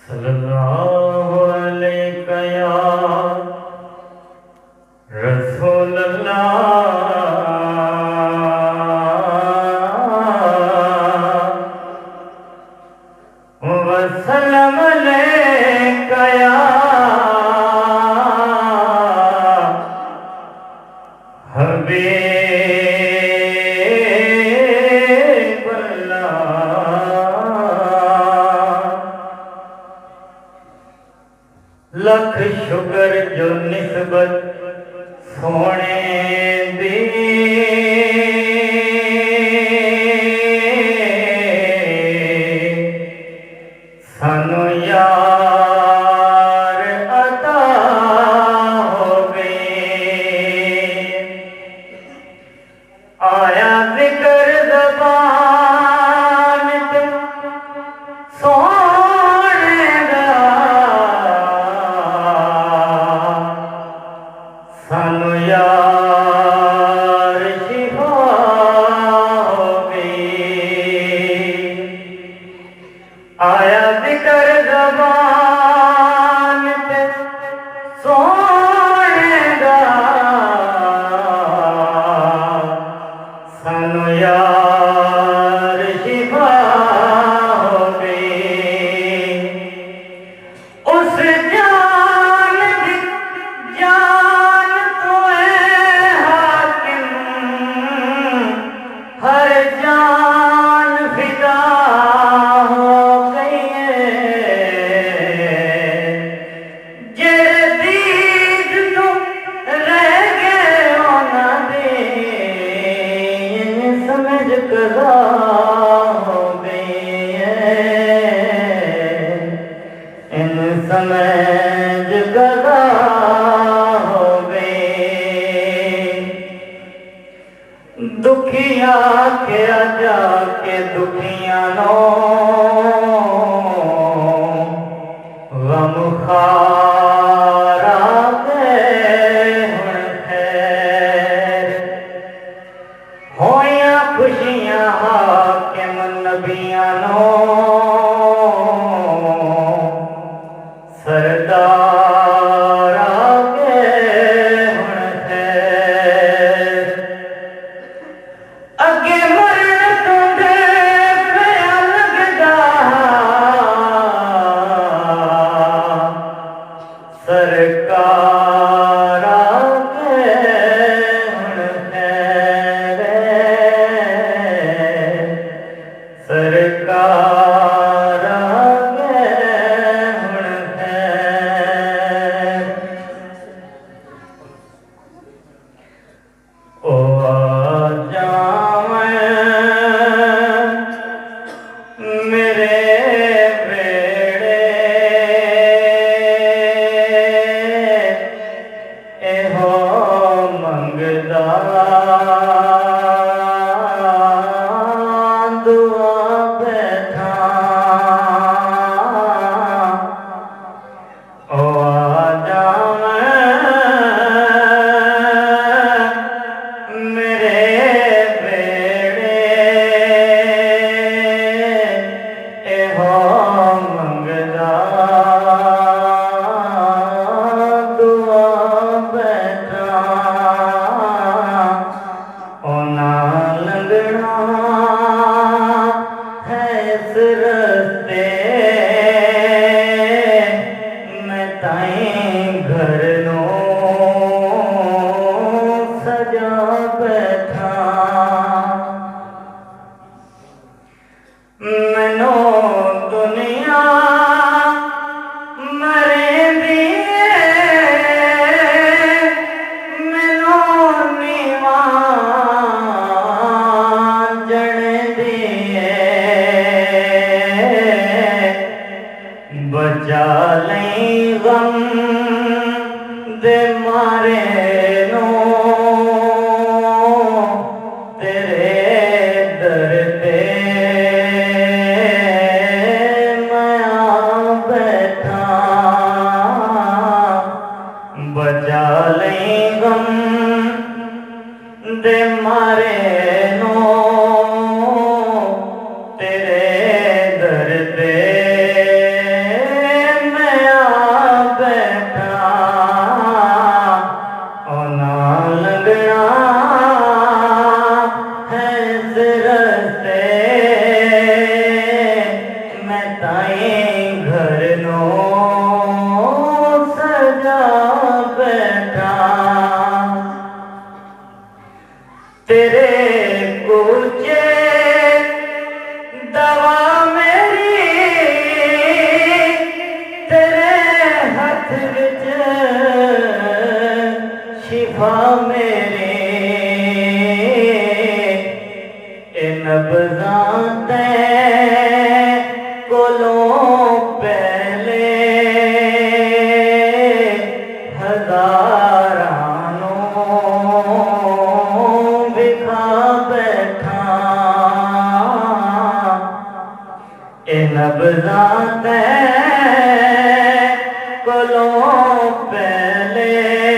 सल्लल्लाहु अलैका या रसूल अल्लाह वसल्लम अलैका या हबीब अल्लाह। लख शुगर जो निस्बत सोने दी सानू यार अता हो गई। आया जिक्र ज़बान पे सोने दा सानू यार शिफा हो गई। आया जिक्र ज़बान पे सोने दा सानू यार शिफा हो गई। उस जान दी जान तो है हाकिम, हर जान फिदा हो गई है। जेड़े दीद तो रह गए उन्हां दे समझ कज़ा हो गई है। इन समझ कज़ा हो गई। दुखिया के जाके दुखियां नो गम खारा दे हुण खैर। होया खुशियां हाकिम नबियां नो सरदार आगे हुण खैर। अगे मरण तो दे पिया लगदा सरकार आगे हुण खैर। सरकार आगे हुण खैर। ओ आ जावैं मेरे बेड़े एहो मंगदा दुआ बैठा। ओ आ जावैं मेरे बेड़े एहो मंगदा दुआ बैठा। ओ ना लंघना है इस रस्ते मैं ताईं घर नो सजा बैठा। मैनू दुनिया मरेंदी मैनू नीवा जणदी बचा लई गम दे मारे नो तेरे दर पे मैं आ बैठा। बचा लई गम दे मारे नो तेरे दर पे विच शिफा मेरे नब्ज़ां ते कोलों पहले हज़ारां बिखा बैठा नब्ज़ां ते कोलों पहले